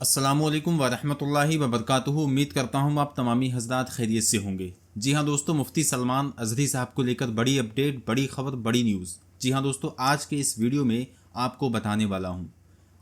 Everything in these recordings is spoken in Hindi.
अस्सलामुअलैकुम वरहमतुल्लाहि वबरकातुहू। उम्मीद करता हूँ आप तमामी हज़रात खैरियत से होंगे। जी हाँ दोस्तों, मुफ्ती सलमान अज़हरी साहब को लेकर बड़ी अपडेट, बड़ी खबर, बड़ी न्यूज़। जी हाँ दोस्तों, आज के इस वीडियो में आपको बताने वाला हूँ।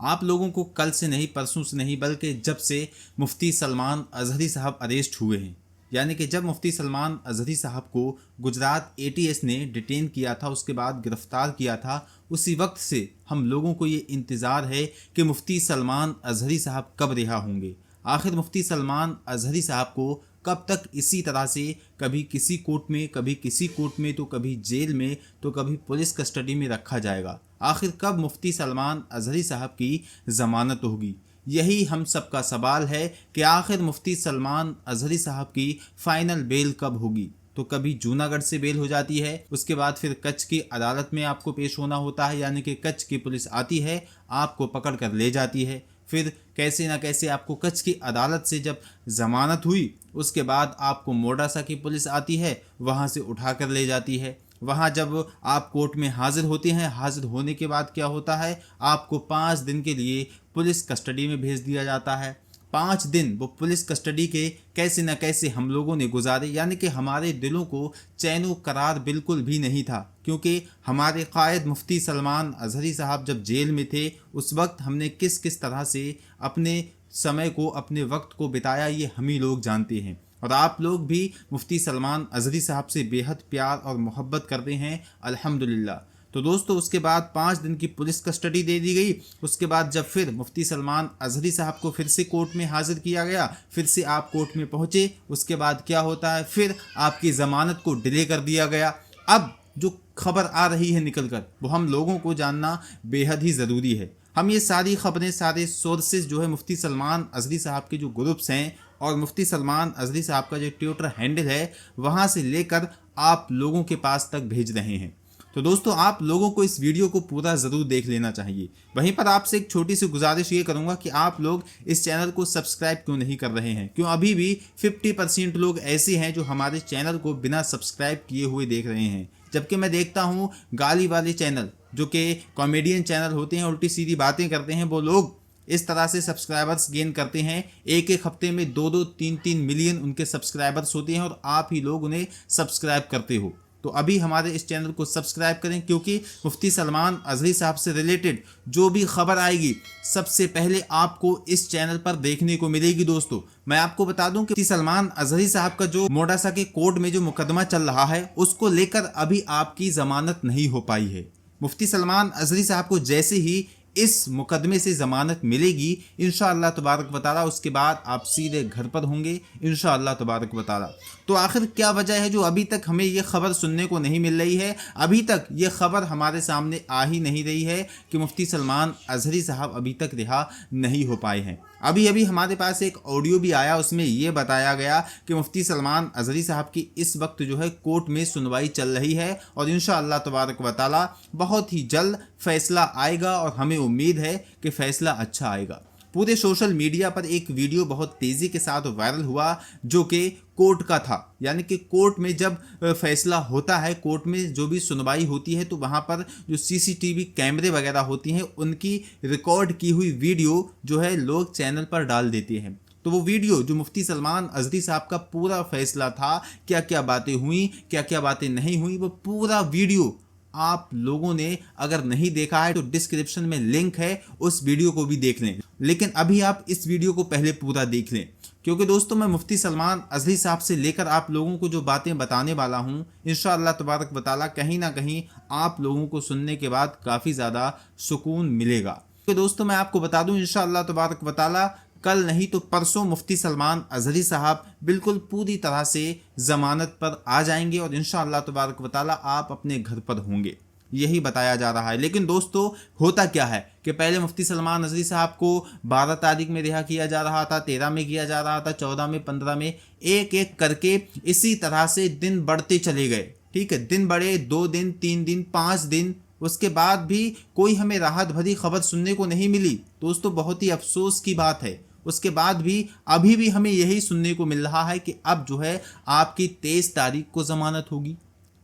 आप लोगों को कल से नहीं, परसों से नहीं, बल्कि जब से मुफ्ती सलमान अज़हरी साहब अरेस्ट हुए हैं, यानी कि जब मुफ्ती सलमान अज़हरी साहब को गुजरात ATS ने डिटेन किया था, उसके बाद गिरफ़्तार किया था, उसी वक्त से हम लोगों को ये इंतज़ार है कि मुफ्ती सलमान अज़हरी साहब कब रिहा होंगे। आखिर मुफ्ती सलमान अज़हरी साहब को कब तक इसी तरह से कभी किसी कोर्ट में, कभी किसी कोर्ट में, तो कभी जेल में, तो कभी पुलिस कस्टडी में रखा जाएगा। आखिर कब मुफ्ती सलमान अज़हरी साहब की ज़मानत होगी? यही हम सब का सवाल है कि आखिर मुफ्ती सलमान अज़हरी साहब की फ़ाइनल बेल कब होगी। तो कभी जूनागढ़ से बेल हो जाती है, उसके बाद फिर कच्छ की अदालत में आपको पेश होना होता है, यानी कि कच्छ की पुलिस आती है, आपको पकड़ कर ले जाती है। फिर कैसे ना कैसे आपको कच्छ की अदालत से जब ज़मानत हुई, उसके बाद आपको मोडासा की पुलिस आती है, वहाँ से उठा कर ले जाती है। वहाँ जब आप कोर्ट में हाजिर होते हैं, हाजिर होने के बाद क्या होता है, आपको 5 दिन के लिए पुलिस कस्टडी में भेज दिया जाता है। 5 दिन वो पुलिस कस्टडी के कैसे न कैसे हम लोगों ने गुजारे, यानी कि हमारे दिलों को चैनो करार बिल्कुल भी नहीं था, क्योंकि हमारे कायद मुफ्ती सलमान अज़हरी साहब जब जेल में थे, उस वक्त हमने किस किस तरह से अपने समय को, अपने वक्त को बिताया, ये हम ही लोग जानते हैं। और आप लोग भी मुफ्ती सलमान अज़हरी साहब से बेहद प्यार और मोहब्बत करते हैं, अल्हम्दुलिल्लाह। तो दोस्तों, उसके बाद 5 दिन की पुलिस कस्टडी दे दी गई। उसके बाद जब फिर मुफ्ती सलमान अज़हरी साहब को फिर से कोर्ट में हाजिर किया गया, फिर से आप कोर्ट में पहुँचे, उसके बाद क्या होता है, फिर आपकी ज़मानत को डिले कर दिया गया। अब जो खबर आ रही है निकल कर, वो हम लोगों को जानना बेहद ही ज़रूरी है। हम ये सारी खबरें, सारे सोर्सेज जो है मुफ्ती सलमान अज़हरी साहब के जो ग्रुप्स हैं और मुफ्ती सलमान अज़हरी साहब का जो ट्विटर हैंडल है, वहाँ से लेकर आप लोगों के पास तक भेज रहे हैं। तो दोस्तों, आप लोगों को इस वीडियो को पूरा ज़रूर देख लेना चाहिए। वहीं पर आपसे एक छोटी सी गुजारिश ये करूंगा कि आप लोग इस चैनल को सब्सक्राइब क्यों नहीं कर रहे हैं। क्यों अभी भी 50% लोग ऐसे हैं जो हमारे चैनल को बिना सब्सक्राइब किए हुए देख रहे हैं, जबकि मैं देखता हूँ गाली वाले चैनल, जो कि कॉमेडियन चैनल होते हैं, उल्टी सीधी बातें करते हैं, वो लोग इस तरह से सब्सक्राइबर्स गेन करते हैं। एक एक हफ्ते में 2-2, 3-3 मिलियन उनके सब्सक्राइबर्स होते हैं और आप ही लोग उन्हें सब्सक्राइब करते हो। तो अभी हमारे इस चैनल को सब्सक्राइब करें, क्योंकि मुफ्ती सलमान अज़हरी साहब से रिलेटेड जो भी खबर आएगी, सबसे पहले आपको इस चैनल पर देखने को मिलेगी। दोस्तों, मैं आपको बता दूं कि मुफ्ती सलमान अज़हरी साहब का जो मोडासा के कोर्ट में जो मुकदमा चल रहा है, उसको लेकर अभी आपकी ज़मानत नहीं हो पाई है। मुफ्ती सलमान अज़हरी साहब को जैसे ही इस मुकदमे से ज़मानत मिलेगी, इंशाअल्लाह तबारक व तआला, उसके बाद आप सीधे घर पर होंगे, इंशाअल्लाह तबारक व तआला। तो आखिर क्या वजह है जो अभी तक हमें ये खबर सुनने को नहीं मिल रही है? अभी तक ये खबर हमारे सामने आ ही नहीं रही है कि मुफ्ती सलमान अज़हरी साहब अभी तक रिहा नहीं हो पाए हैं। अभी अभी हमारे पास एक ऑडियो भी आया, उसमें ये बताया गया कि मुफ्ती सलमान अज़हरी साहब की इस वक्त जो है कोर्ट में सुनवाई चल रही है और इंशाअल्लाह तबारक व तआला बहुत ही जल्द फैसला आएगा और हमें उम्मीद है कि फ़ैसला अच्छा आएगा। पूरे सोशल मीडिया पर एक वीडियो बहुत तेज़ी के साथ वायरल हुआ, जो कि कोर्ट का था, यानी कि कोर्ट में जब फैसला होता है, कोर्ट में जो भी सुनवाई होती है, तो वहाँ पर जो CCTV कैमरे वगैरह होती हैं, उनकी रिकॉर्ड की हुई वीडियो जो है लोग चैनल पर डाल देते हैं। तो वो वीडियो जो मुफ्ती सलमान अज़हरी साहब का पूरा फैसला था, क्या क्या बातें हुई, क्या क्या बातें नहीं हुई, वो पूरा वीडियो आप लोगों ने अगर नहीं देखा है तो डिस्क्रिप्शन में लिंक है, उस वीडियो को भी देख लें। लेकिन अभी आप इस वीडियो को पहले पूरा देख लें, क्योंकि दोस्तों, मैं मुफ्ती सलमान अज़हरी साहब से लेकर आप लोगों को जो बातें बताने वाला हूँ, इंशाअल्लाह तबारक व तआला कहीं ना कहीं आप लोगों को सुनने के बाद काफ़ी ज़्यादा सुकून मिलेगा। तो दोस्तों, मैं आपको बता दूँ, इंशाअल्लाह तबारक व तआला कल नहीं तो परसों मुफ्ती सलमान अज़हरी साहब बिल्कुल पूरी तरह से ज़मानत पर आ जाएंगे और इंशाअल्लाह तबारक व तआला आप अपने घर पर होंगे, यही बताया जा रहा है। लेकिन दोस्तों, होता क्या है कि पहले मुफ्ती सलमान अज़हरी साहब को 12 तारीख में रिहा किया जा रहा था, 13 में किया जा रहा था, 14 में, 15 में, एक एक करके इसी तरह से दिन बढ़ते चले गए। ठीक है, दिन बढ़े, 2 दिन, 3 दिन, 5 दिन, उसके बाद भी कोई हमें राहत भरी खबर सुनने को नहीं मिली। दोस्तों, बहुत ही अफसोस की बात है। उसके बाद भी अभी भी हमें यही सुनने को मिल रहा है कि अब जो है आपकी 23 तारीख को ज़मानत होगी।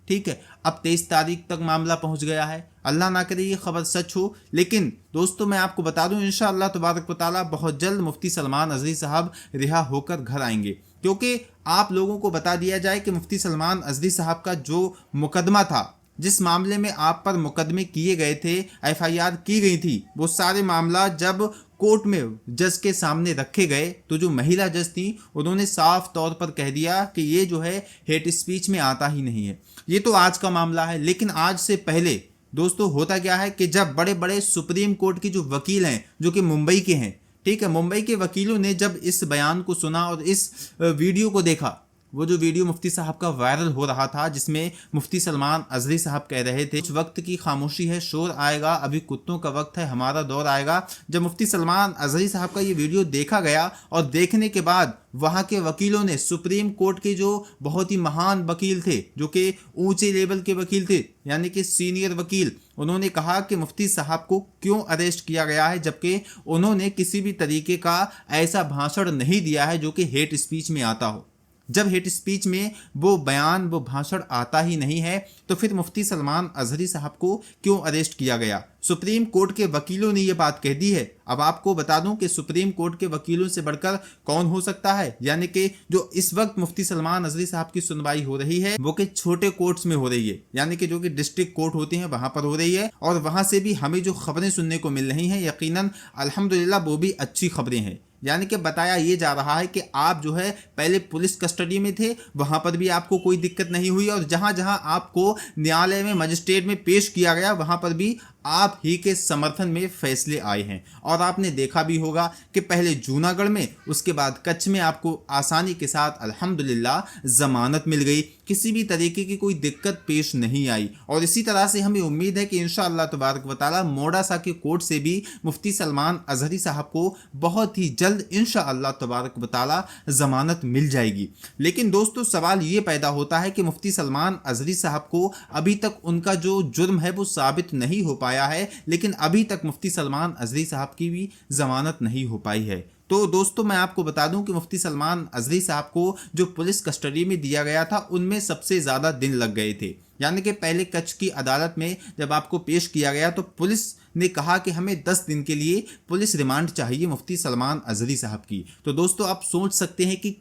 ठीक है, अब 23 तारीख तक मामला पहुंच गया है। अल्लाह ना करे ये खबर सच हो, लेकिन दोस्तों मैं आपको बता दूं इंशाअल्लाह तबारक व तआला बहुत जल्द मुफ्ती सलमान अजहरी साहब रिहा होकर घर आएंगे। क्योंकि आप लोगों को बता दिया जाए कि मुफ्ती सलमान अजहरी साहब का जो मुकदमा था, जिस मामले में आप पर मुकदमे किए गए थे, एफआईआर की गई थी, वो सारे मामला जब कोर्ट में जज के सामने रखे गए तो जो महिला जज थी उन्होंने साफ तौर पर कह दिया कि ये जो है हेट स्पीच में आता ही नहीं है। ये तो आज का मामला है, लेकिन आज से पहले दोस्तों होता क्या है कि जब बड़े बड़े सुप्रीम कोर्ट के जो वकील हैं जो कि मुंबई के हैं, ठीक है, मुंबई के वकीलों ने जब इस बयान को सुना और इस वीडियो को देखा, वो जो वीडियो मुफ्ती साहब का वायरल हो रहा था जिसमें मुफ्ती सलमान अजहरी साहब कह रहे थे कुछ वक्त की खामोशी है, शोर आएगा, अभी कुत्तों का वक्त है, हमारा दौर आएगा। जब मुफ्ती सलमान अजहरी साहब का ये वीडियो देखा गया और देखने के बाद वहाँ के वकीलों ने, सुप्रीम कोर्ट के जो बहुत ही महान वकील थे, जो कि ऊंचे लेवल के वकील थे, यानी कि सीनियर वकील, उन्होंने कहा कि मुफ्ती साहब को क्यों अरेस्ट किया गया है, जबकि उन्होंने किसी भी तरीके का ऐसा भाषण नहीं दिया है जो कि हेट स्पीच में आता हो। जब हेट स्पीच में वो बयान, वो भाषण आता ही नहीं है, तो फिर मुफ्ती सलमान अजहरी साहब को क्यों अरेस्ट किया गया? सुप्रीम कोर्ट के वकीलों ने ये बात कह दी है। अब आपको बता दूं कि सुप्रीम कोर्ट के वकीलों से बढ़कर कौन हो सकता है, यानी कि जो इस वक्त मुफ्ती सलमान अजहरी साहब की सुनवाई हो रही है वो कि छोटे कोर्ट्स में हो रही है, यानी कि जो कि डिस्ट्रिक्ट कोर्ट होते हैं वहां पर हो रही है। और वहां से भी हमें जो खबरें सुनने को मिल रही हैं, यकीनन अल्हम्दुलिल्लाह वो भी अच्छी खबरें हैं। यानी कि बताया ये जा रहा है कि आप जो है पहले पुलिस कस्टडी में थे, वहां पर भी आपको कोई दिक्कत नहीं हुई, और जहां जहां आपको न्यायालय में, मजिस्ट्रेट में पेश किया गया, वहां पर भी आप ही के समर्थन में फैसले आए हैं। और आपने देखा भी होगा कि पहले जूनागढ़ में, उसके बाद कच्छ में आपको आसानी के साथ अल्हम्दुलिल्लाह जमानत मिल गई, किसी भी तरीके की कोई दिक्कत पेश नहीं आई। और इसी तरह से हमें उम्मीद है कि इंशाअल्लाह तबारक व तआला मोडासा के कोर्ट से भी मुफ्ती सलमान अजहरी साहब को बहुत ही जल्द इंशाअल्लाह तबारक व तआला जमानत मिल जाएगी। लेकिन दोस्तों सवाल ये पैदा होता है कि मुफ्ती सलमान अजहरी साहब को अभी तक उनका जो जुर्म है वो साबित नहीं हो पाया है, लेकिन अभी तक मुफ्ती सलमान अजहरी साहब की भी जमानत नहीं हो पाई है। तो दोस्तों मैं आपको बता दूं कि मुफ्ती सलमान अजहरी साहब को जो पुलिस कस्टडी में दिया गया था उनमें सबसे ज़्यादा दिन लग गए थे। यानी कि पहले कच्छ की अदालत में जब आपको पेश किया गया तो पुलिस ने कहा कि हमें 10 दिन के लिए पुलिस रिमांड चाहिए मुफ्ती सलमान अजहरी साहब की। तो दोस्तों आप सोच सकते हैं कि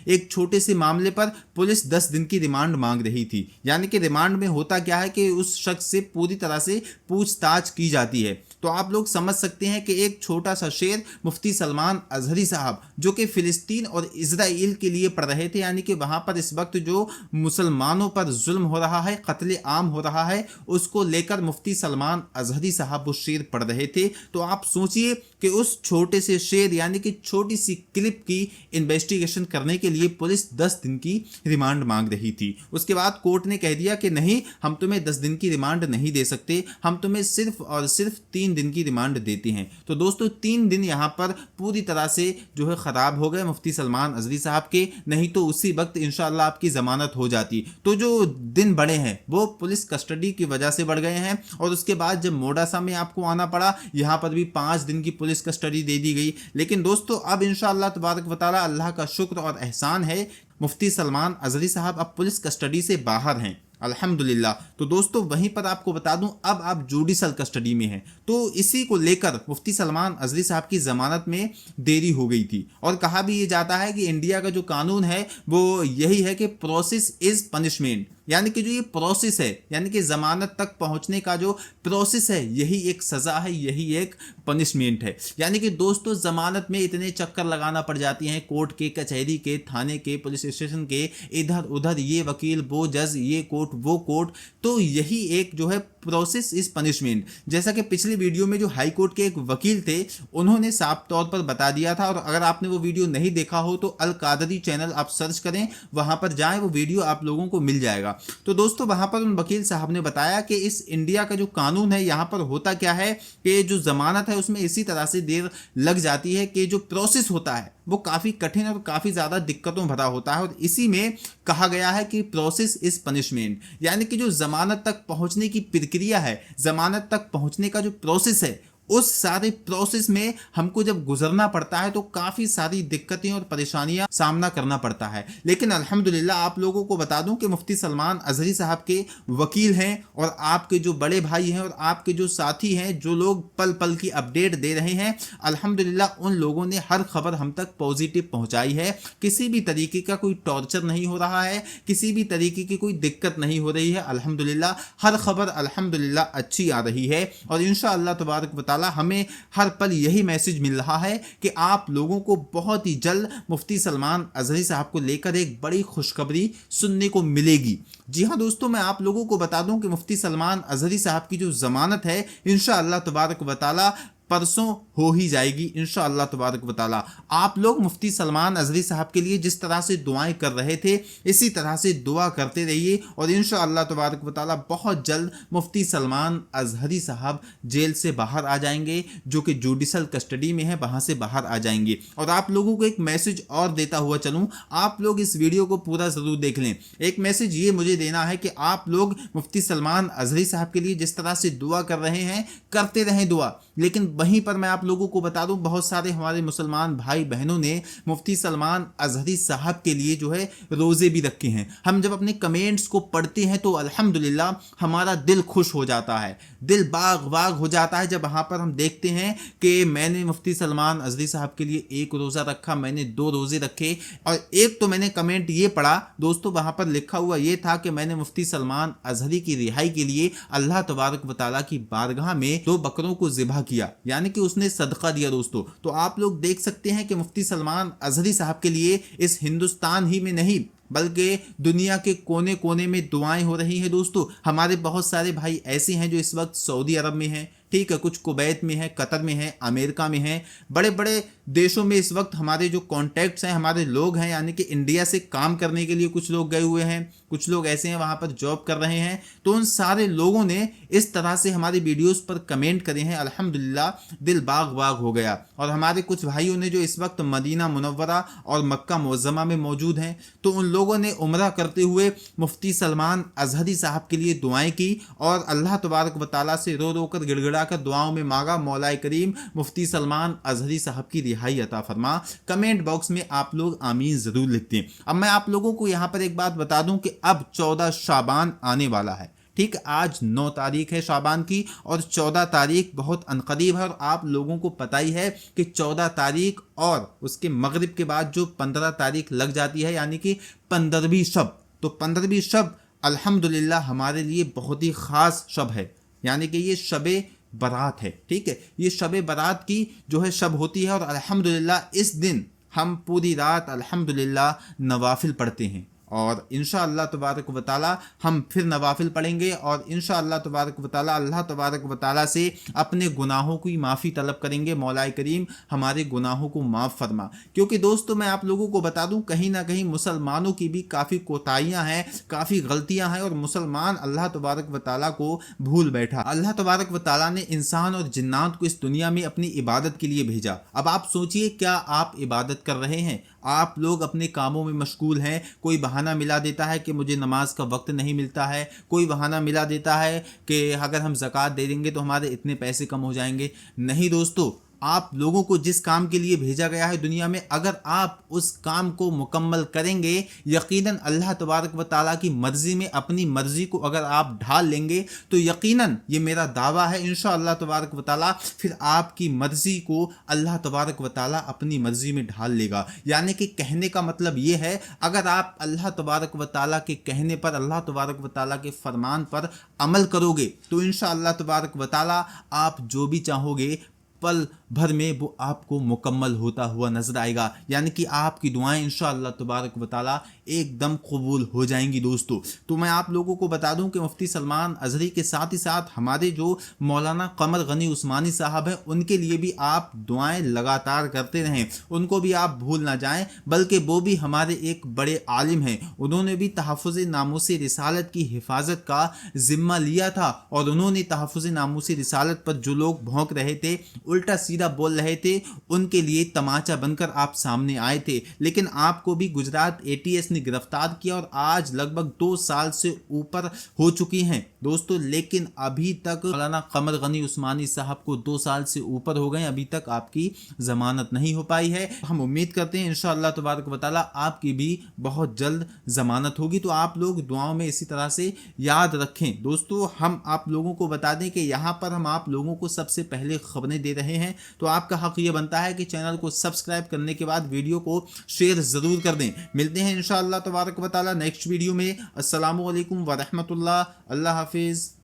एक छोटे से मामले पर पुलिस 10 दिन की रिमांड मांग रही थी। यानी कि रिमांड में होता क्या है कि उस शख्स से पूरी तरह से पूछताछ की जाती है। तो आप लोग समझ सकते हैं कि एक छोटा सा शेर मुफ्ती सलमान अजहरी साहब, जो कि फिलिस्तीन और इजराइल के लिए पढ़ रहे थे, यानी कि वहाँ पर इस वक्त जो मुसलमानों पर जुल्म हो रहा है, कत्ले आम हो रहा है, उसको लेकर मुफ्ती सलमान अजहरी साहब वो शेर पढ़ रहे थे। तो आप सोचिए कि उस छोटे से शेर, यानी कि छोटी सी क्लिप की इन्वेस्टिगेशन करने के लिए पुलिस 10 दिन की रिमांड मांग रही थी। उसके बाद कोर्ट ने कह दिया कि नहीं, हम तुम्हें 10 दिन की रिमांड नहीं दे सकते, हम तुम्हें सिर्फ और सिर्फ 3 दिन की रिमांड देते हैं। तो दोस्तों 3 दिन यहाँ पर पूरी तरह से जो है ख़राब हो गए मुफ्ती सलमान अजहरी साहब के, नहीं तो उसी वक्त इंशाअल्लाह आपकी ज़मानत हो जाती। तो जो दिन बढ़े हैं वो पुलिस कस्टडी की वजह से बढ़ गए हैं। और उसके बाद जब मोडासा में आपको आना पड़ा, यहाँ पर भी 5 दिन की पुलिस कस्टडी दे दी गई। लेकिन दोस्तों अब इंशाअल्लाह तबारक व तआला अल्लाह का शुक्र और एहसान है, मुफ्ती सलमान अजहरी साहब अब पुलिस कस्टडी से बाहर हैं अल्हम्दुलिल्लाह। तो दोस्तों वहीं पर आपको बता दूं अब आप जुडिशल कस्टडी में हैं। तो इसी को लेकर मुफ्ती सलमान अजहरी साहब की ज़मानत में देरी हो गई थी। और कहा भी ये जाता है कि इंडिया का जो कानून है वो यही है कि प्रोसेस इज़ पनिशमेंट, यानी कि जो ये प्रोसेस है, यानी कि ज़मानत तक पहुंचने का जो प्रोसेस है, यही एक सज़ा है, यही एक पनिशमेंट है। यानी कि दोस्तों ज़मानत में इतने चक्कर लगाना पड़ जाती हैं, कोर्ट के, कचहरी के, थाने के, पुलिस स्टेशन के, इधर उधर, ये वकील, वो जज, ये कोर्ट, वो कोर्ट। तो यही एक जो है प्रोसेस इज पनिशमेंट। जैसा कि पिछली वीडियो में जो हाई कोर्ट के एक वकील थे उन्होंने साफ तौर पर बता दिया था, और अगर आपने वो वीडियो नहीं देखा हो तो अल कादरी चैनल आप सर्च करें, वहां पर जाएं, वो वीडियो आप लोगों को मिल जाएगा। तो दोस्तों वहां पर उन वकील साहब ने बताया कि इस इंडिया का जो कानून है, यहाँ पर होता क्या है कि जो जमानत है उसमें इसी तरह से देर लग जाती है कि जो प्रोसेस होता है वो काफ़ी कठिन और काफ़ी ज़्यादा दिक्कतों भरा होता है। और इसी में कहा गया है कि प्रोसेस इज पनिशमेंट, यानी कि जो ज़मानत तक पहुंचने की प्रक्रिया है, ज़मानत तक पहुंचने का जो प्रोसेस है, उस सारे प्रोसेस में हमको जब गुजरना पड़ता है तो काफ़ी सारी दिक्कतें और परेशानियां सामना करना पड़ता है। लेकिन अल्हम्दुलिल्लाह आप लोगों को बता दूं कि मुफ्ती सलमान अजहरी साहब के वकील हैं और आपके जो बड़े भाई हैं और आपके जो साथी हैं, जो लोग पल पल की अपडेट दे रहे हैं, अल्हम्दुलिल्लाह उन लोगों ने हर खबर हम तक पॉजिटिव पहुंचाई है। किसी भी तरीके का कोई टॉर्चर नहीं हो रहा है, किसी भी तरीके की कोई दिक्कत नहीं हो रही है। अल्हम्दुलिल्लाह हर खबर अल्हम्दुलिल्लाह अच्छी आ रही है और इंशाअल्लाह तबारक व तआला हमें हर पल यही मैसेज मिल रहा है कि आप लोगों को बहुत ही जल्द मुफ्ती सलमान अजहरी साहब को लेकर एक बड़ी खुशखबरी सुनने को मिलेगी। जी हाँ दोस्तों, मैं आप लोगों को बता दूं कि मुफ्ती सलमान अजहरी साहब की जो जमानत है इंशाअल्लाह तबारक व तआला परसों हो ही जाएगी इंशाअल्लाह तबारक व तआला। आप लोग मुफ्ती सलमान अजहरी साहब के लिए जिस तरह से दुआएं कर रहे थे, इसी तरह से दुआ करते रहिए और इंशाअल्लाह तबारक व तआला बहुत जल्द मुफ्ती सलमान अजहरी साहब जेल से बाहर आ जाएंगे, जो कि जुडिशल कस्टडी में है, वहां से बाहर आ जाएंगे। और आप लोगों को एक मैसेज और देता हुआ चलूं, आप लोग इस वीडियो को पूरा जरूर देख लें। एक मैसेज ये मुझे देना है कि आप लोग मुफ्ती सलमान अजहरी साहब के लिए जिस तरह से दुआ कर रहे हैं, करते रहें दुआ। लेकिन वहीं पर मैं आप लोगों को बता दूं, बहुत सारे हमारे मुसलमान भाई बहनों ने मुफ्ती सलमान अजहरी साहब के लिए जो है रोजे भी रखे हैं। हम जब अपने कमेंट्स को पढ़ते हैं तो अल्हम्दुलिल्लाह हमारा दिल खुश हो जाता है, दिल बाग बाग हो जाता है जब वहां पर हम देखते हैं कि मैंने मुफ्ती सलमान अजहरी साहब के लिए एक रोजा रखा, मैंने 2 रोजे रखे। और एक तो मैंने कमेंट ये पढ़ा दोस्तों, वहां पर लिखा हुआ ये था कि मैंने मुफ्ती सलमान अजहरी की रिहाई के लिए अल्लाह तबारक व तआला की बारगाह में 2 बकरों को ज़िबह किया, यानी कि उसने सदका दिया दोस्तों। तो आप लोग देख सकते हैं कि मुफ्ती सलमान अजहरी साहब के लिए इस हिंदुस्तान ही में नहीं बल्कि दुनिया के कोने कोने में दुआएं हो रही हैं दोस्तों। हमारे बहुत सारे भाई ऐसे हैं जो इस वक्त सऊदी अरब में हैं, ठीक है, कुछ कुवैत में है, कतर में है, अमेरिका में है, बड़े बड़े देशों में इस वक्त हमारे जो कॉन्टैक्ट्स हैं, हमारे लोग हैं, यानी कि इंडिया से काम करने के लिए कुछ लोग गए हुए हैं, कुछ लोग ऐसे हैं वहाँ पर जॉब कर रहे हैं। तो उन सारे लोगों ने इस तरह से हमारी वीडियोस पर कमेंट करे हैं, अल्हम्दुलिल्लाह दिल बाग बाग हो गया। और हमारे कुछ भाइयों ने जो इस वक्त मदीना मुनव्वरा और मक्का मुअज़्ज़मा में मौजूद हैं, तो उन लोगों ने उम्रा करते हुए मुफ्ती सलमान अजहरी साहब के लिए दुआएं की और अल्लाह तबारक व तआला से रो रो कर गिड़गिड़ा कर दुआओं में मांगा, मौलाए करीम मुफ्ती सलमान अजहरी साहब की रिहाई अता फरमा। कमेंट बॉक्स में आप लोग आमीन जरूर लिखते हैं। अब मैं आप लोगों को यहाँ पर एक बात बता दूं कि अब 14 शाबान आने वाला है, ठीक, आज 9 तारीख है शाबान की और 14 तारीख बहुत अनकरीब है। और आप लोगों को पता ही है कि 14 तारीख और उसके मगरिब के बाद जो 15 तारीख लग जाती है, यानी कि 15वीं शब, तो 15वीं शब अल्हम्दुलिल्लाह हमारे लिए बहुत ही ख़ास शब है, यानी कि ये शबे बारात है, ठीक है, ये शबे बारात की जो है शब होती है। और अल्हम्दुलिल्लाह इस दिन हम पूरी रात अल्हम्दुलिल्लाह नवाफिल पढ़ते हैं और इंशाअल्लाह तबारक व तआला हम फिर नवाफिल पढ़ेंगे और इंशाअल्लाह तबारक व तआला अल्लाह तबारक व तआला से अपने गुनाहों की माफ़ी तलब करेंगे, मौलाए करीम हमारे गुनाहों को माफ़ फरमा। क्योंकि दोस्तों मैं आप लोगों को बता दूं, कहीं ना कहीं मुसलमानों की भी काफ़ी कोताहियाँ हैं, काफ़ी गलतियाँ हैं और मुसलमान अल्लाह तबारक व तआला को भूल बैठा। अल्लाह तबारक व तआला ने इंसान और जिन्नात को इस दुनिया में अपनी इबादत के लिए भेजा। अब आप सोचिए, क्या आप इबादत कर रहे हैं? आप लोग अपने कामों में मशगूल हैं। कोई बहाना मिला देता है कि मुझे नमाज का वक्त नहीं मिलता है, कोई बहाना मिला देता है कि अगर हम ज़कात दे देंगे तो हमारे इतने पैसे कम हो जाएंगे। नहीं दोस्तों, आप लोगों को जिस काम के लिए भेजा गया है दुनिया में, अगर आप उस काम को मुकम्मल करेंगे, यकीनन अल्लाह तबारक व तआला की मर्ज़ी में अपनी मर्ज़ी को अगर आप ढाल लेंगे तो यकीनन ये मेरा दावा है इंशाअल्लाह तबारक व तआला फिर आपकी मर्ज़ी को अल्लाह तबारक व तआला अपनी मर्ज़ी में ढाल लेगा। यानी कि कहने का मतलब ये है, अगर आप अल्लाह तबारक व तआला के कहने पर, अल्लाह तबारक व तआला के फरमान पर अमल करोगे तो इंशाअल्लाह तबारक व तआला आप जो भी चाहोगे पल भर में वो आपको मुकम्मल होता हुआ नजर आएगा। यानी कि आपकी दुआएं इंशाअल्लाह तबारक व तआला एकदम कबूल हो जाएंगी दोस्तों। तो मैं आप लोगों को बता दूं कि मुफ्ती सलमान अजहरी के साथ ही साथ हमारे जो मौलाना कमर गनी उस्मानी साहब हैं, उनके लिए भी आप दुआएं लगातार करते रहें, उनको भी आप भूल ना जाएं। बल्कि वो भी हमारे एक बड़े आलिम हैं, उन्होंने भी तहफ़्फ़ुज़ नामूस रिसालत की हिफाजत का ज़िम्मा लिया था और उन्होंने तहफ़्फ़ुज़ नामूस रिसालत पर जो लोग भौंक रहे थे उल्टा सीधा बोल रहे थे उनके लिए तमाचा बनकर आप सामने आए थे। लेकिन आपको भी गुजरात एटीएस ने गिरफ्तार किया और आज लगभग 2 साल से ऊपर हो चुकी हैं दोस्तों। लेकिन अभी तक मौलाना कमर गनी उस्मानी साहब को 2 साल से ऊपर हो गए, अभी तक आपकी जमानत नहीं हो पाई है। हम उम्मीद करते हैं इंशाअल्लाह तबारक व तआला आपकी भी बहुत जल्द जमानत होगी। तो आप लोग दुआओं में इसी तरह से याद रखें दोस्तों। हम आप लोगों को बता दें कि यहाँ पर हम आप लोगों को सबसे पहले खबरें दे रहे हैं, तो आपका हक ये बनता है कि चैनल को सब्सक्राइब करने के बाद वीडियो को शेयर जरूर कर दें। मिलते हैं इंशाअल्लाह तबारक व तआला नेक्स्ट वीडियो में। अस्सलामु अलैकुम व रहमतुल्लाह। अल्लाह हाफिज।